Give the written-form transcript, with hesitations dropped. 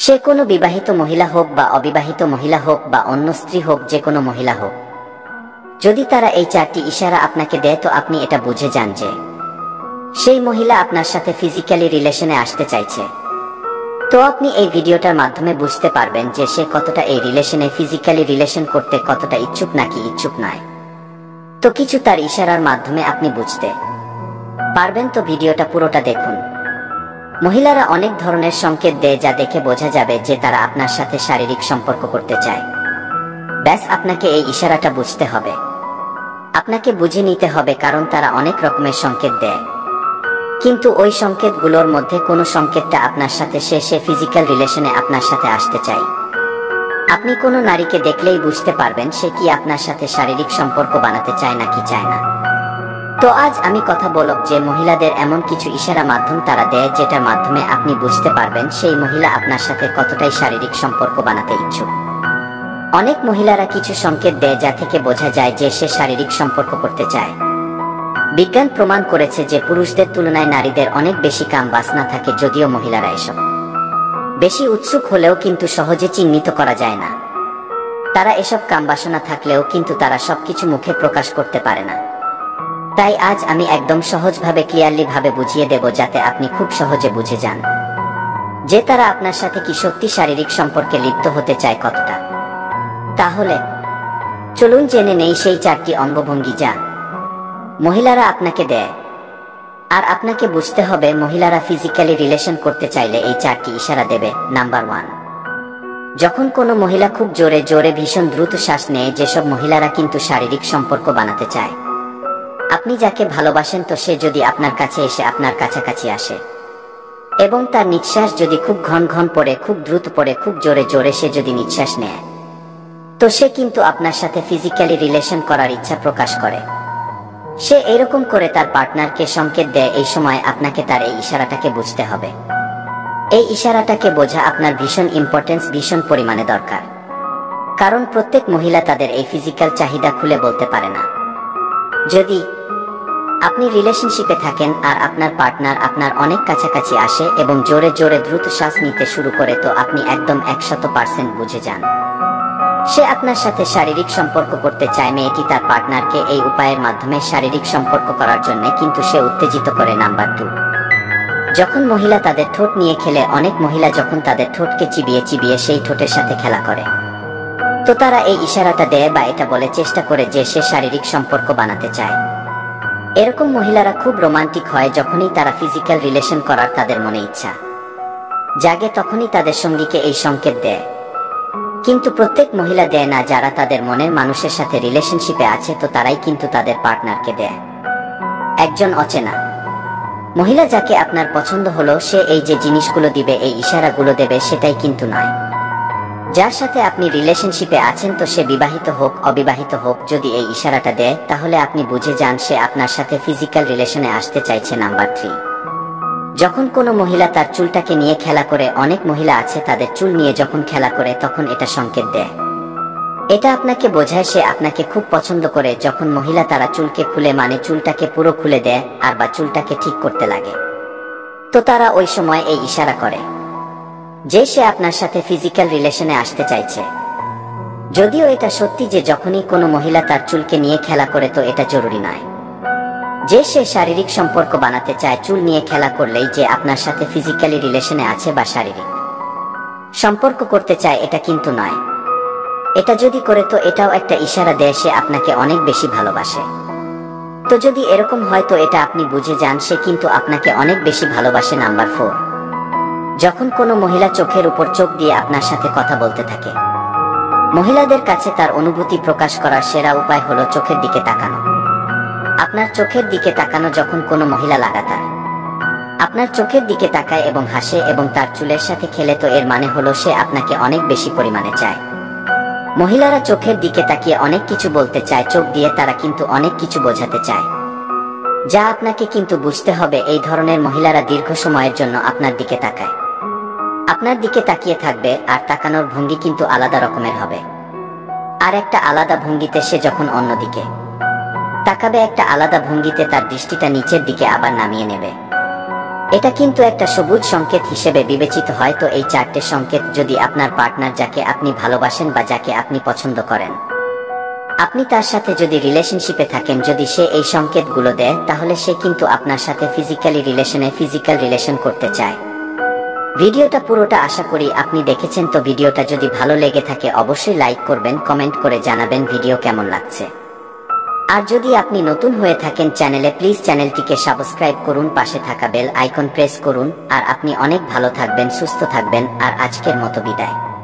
সে কোনো বিবাহিত মহিলা হোক বা অবিবাহিত মহিলা হোক বা অন্য স্ত্রী হোক, যে কোনো মহিলা হোক, যদি তারা এই 4টি ইশারা আপনাকে দেয় তো আপনি এটা বুঝে যান যে সেই মহিলা আপনার সাথে ফিজিক্যালি রিলেশনে আসতে চাইছে। তো আপনি এই ভিডিওটার মাধ্যমে বুঝতে পারবেন যে সে কতটা এই রিলেশনে ফিজিক্যালি রিলেশন করতে কতটা ইচ্ছুক নাকি ইচ্ছুক নয়। তো কিছু তার ইশারার মাধ্যমে আপনি বুঝতে পারবেন। তো ভিডিওটা পুরোটা দেখুন। মহিলারা অনেক ধরনের সংকেত দেয় যা দেখে বোঝা যাবে যে তারা আপনার সাথে শারীরিক সম্পর্ক করতে চায়। ব্যাস আপনাকে এই ইশারাটা বুঝতে হবে, আপনাকে বুঝে নিতে হবে, কারণ তারা অনেক রকমের সংকেত দেয়, কিন্তু ওই সংকেতগুলোর মধ্যে কোনো সংকেতটা আপনার সাথে সে ফিজিক্যাল রিলেশনে আপনার সাথে আসতে চায়। আপনি কোনো নারীকে দেখলেই বুঝতে পারবেন সে কি আপনার সাথে শারীরিক সম্পর্ক বানাতে চায় নাকি চায় না। তো আজ আমি কথা বলব যে মহিলাদের এমন কিছু ইশারা মাধ্যম তারা দেয় যেটার মাধ্যমে আপনি বুঝতে পারবেন সেই মহিলা আপনার সাথে কতটাই শারীরিক সম্পর্ক বানাতে ইচ্ছুক। অনেক মহিলারা কিছু সংকেত দেয় যা থেকে বোঝা যায় যে সে শারীরিক সম্পর্ক করতে চায়। বিজ্ঞান প্রমাণ করেছে যে পুরুষদের তুলনায় নারীদের অনেক বেশি কাম বাসনা থাকে, যদিও মহিলারা এসব বেশি উৎসুক হলেও কিন্তু সহজে চিহ্নিত করা যায় না। তারা এসব কাম বাসনা থাকলেও কিন্তু তারা সবকিছু মুখে প্রকাশ করতে পারে না। তাই আজ আমি একদম সহজভাবে ক্লিয়ারলি ভাবে বুঝিয়ে দেব যাতে আপনি খুব সহজে বুঝে যান যে তারা আপনার সাথে কি সত্যি শারীরিক সম্পর্কে লিপ্ত হতে চায় কতটা। তাহলে চলুন জেনে নেই সেই 4টি অঙ্গভঙ্গি যা মহিলারা আপনাকে দেয়। আর আপনাকে বুঝতে হবে মহিলারা ফিজিক্যালি রিলেশন করতে চাইলে এই 4টি ইশারা দেবে। নাম্বার 1, যখন কোনো মহিলা খুব জোরে জোরে ভীষণ দ্রুত শ্বাস নেয়, যেসব মহিলারা কিন্তু শারীরিক সম্পর্ক বানাতে চায়। আপনি যাকে ভালোবাসেন তো সে যদি আপনার কাছে এসে আপনার কাছাকাছি আসে এবং তার নিঃশ্বাস যদি খুব ঘন ঘন পড়ে, খুব দ্রুত পড়ে, খুব জোরে জোরে সে যদি নিঃশ্বাস নেয়, তো সে কিন্তু আপনার সাথে ফিজিক্যালি রিলেশন করার ইচ্ছা প্রকাশ করে। সে এরকম করে তার পার্টনারকে সংকেত দেয়। এই সময় আপনাকে তার এই ইশারাটাকে বুঝতে হবে। এই ইশারাটাকে বোঝা আপনার ভীষণ ইম্পর্টেন্স, ভীষণ পরিমাণে দরকার, কারণ প্রত্যেক মহিলা তাদের এই ফিজিক্যাল চাহিদা খুলে বলতে পারে না। যদি আপনি রিলেশনশিপে থাকেন আর আপনার পার্টনার আপনার অনেক কাছাকাছি আসে এবং জোরে জোরে দ্রুত শ্বাস নিতে শুরু করে, তো আপনি একদম 100% বুঝে যান সে আপনার সাথে শারীরিক সম্পর্ক করতে চায়। মেয়েটি তার পার্টনারকে এই উপায়ের মাধ্যমে শারীরিক সম্পর্ক করার জন্য কিন্তু সে উত্তেজিত করে। নাম্বার 2, যখন মহিলা তাদের ঠোঁট নিয়ে খেলে। অনেক মহিলা যখন তাদের ঠোঁটকে চিবিয়ে চিবিয়ে সেই ঠোঁটের সাথে খেলা করে, তো তারা এই ইশারাটা দেয় বা এটা বলে চেষ্টা করে যে সে শারীরিক সম্পর্ক বানাতে চায়। এরকম মহিলারা খুব রোমান্টিক হয় যখনই তারা ফিজিক্যাল রিলেশন করার তাদের মনে ইচ্ছা জাগে, তখনই তাদের সঙ্গীকে এই সংকেত দেয়। কিন্তু প্রত্যেক মহিলা দেয় না। যারা তাদের মনের মানুষের সাথে রিলেশনশিপে আছে তো তারাই কিন্তু তাদের পার্টনারকে দেয়। একজন অচেনা মহিলা যাকে আপনার পছন্দ হলো সে এই যে জিনিসগুলো দিবে, এই ইশারাগুলো দেবে, সেটাই কিন্তু নয়। যার সাথে আপনি রিলেশনশিপে আছেন তো সে বিবাহিত হোক অবিবাহিত হোক, যদি এই ইশারাটা দেয় তাহলে আপনি বুঝে যান সে আপনার সাথে ফিজিক্যাল রিলেশনে আসতে চাইছে। নাম্বার 3, যখন কোনো মহিলা তার চুলটাকে নিয়ে খেলা করে। অনেক মহিলা আছে তাদের চুল নিয়ে যখন খেলা করে তখন এটা সংকেত দেয়। এটা আপনাকে বোঝায় সে আপনাকে খুব পছন্দ করে। যখন মহিলা তারা চুলকে খুলে, মানে চুলটাকে পুরো খুলে দেয় আর বা চুলটাকে ঠিক করতে লাগে, তো তারা ওই সময় এই ইশারা করে যে সে আপনার সাথে ফিজিক্যাল রিলেশনে আসতে চাইছে। যদিও এটা সত্যি যে যখনই কোনো মহিলা তার চুলকে নিয়ে খেলা করে তো এটা জরুরি নয় যে সে শারীরিক সম্পর্ক বানাতে চায়। চুল নিয়ে খেলা করলেই যে আপনার সাথে ফিজিক্যালি রিলেশনে আছে বা শারীরিক সম্পর্ক করতে চায় এটা কিন্তু নয়। এটা যদি করে তো এটাও একটা ইশারা দেয় সে আপনাকে অনেক বেশি ভালোবাসে। তো যদি এরকম হয় তো এটা আপনি বুঝে যান সে কিন্তু আপনাকে অনেক বেশি ভালোবাসে। নাম্বার 4, যখন কোনো মহিলা চোখের উপর চোখ দিয়ে আপনার সাথে কথা বলতে থাকে। মহিলাদের কাছে তার অনুভূতি প্রকাশ করার সেরা উপায় হলো চোখের দিকে তাকানো। আপনার চোখের দিকে তাকানো। যখন কোনো মহিলা লাগাতার আপনার চোখের দিকে তাকায় এবং হাসে এবং তার চুলের সাথে খেলে তো এর মানে হলো সে আপনাকে অনেক বেশি পরিমাণে চায়। মহিলারা চোখের দিকে তাকিয়ে অনেক কিছু বলতে চায়, চোখ দিয়ে তারা কিন্তু অনেক কিছু বোঝাতে চায়, যা আপনাকে কিন্তু বুঝতে হবে। এই ধরনের মহিলারা দীর্ঘ সময়ের জন্য আপনার দিকে তাকায়, আপনার দিকে তাকিয়ে থাকবে, আর তাকানোর ভঙ্গি কিন্তু আলাদা রকমের হবে। আর একটা আলাদা ভঙ্গিতে সে যখন অন্যদিকে তাকাবে, একটা আলাদা ভঙ্গিতে তার দৃষ্টিটা নিচের দিকে আবার নামিয়ে নেবে। এটা কিন্তু একটা সবুজ সংকেত হিসেবে বিবেচিত হয়। তো এই 4টে সংকেত যদি আপনার পার্টনার, যাকে আপনি ভালোবাসেন বা যাকে আপনি পছন্দ করেন, আপনি তার সাথে যদি রিলেশনশিপে থাকেন, যদি সে এই সংকেতগুলো দেয়, তাহলে সে কিন্তু আপনার সাথে ফিজিক্যাল রিলেশন করতে চায়। ভিডিওটা পুরোটা আশা করি আপনি দেখেছেন। তো ভিডিওটা যদি ভালো লেগে থাকে অবশ্যই লাইক করবেন, কমেন্ট করে জানাবেন ভিডিও কেমন লাগছে। আর যদি আপনি নতুন হয়ে থাকেন চ্যানেলে, প্লিজ চ্যানেলটিকে সাবস্ক্রাইব করুন, পাশে থাকা বেল আইকন প্রেস করুন। আর আপনি অনেক ভালো থাকবেন, সুস্থ থাকবেন। আর আজকের মতো বিদায়।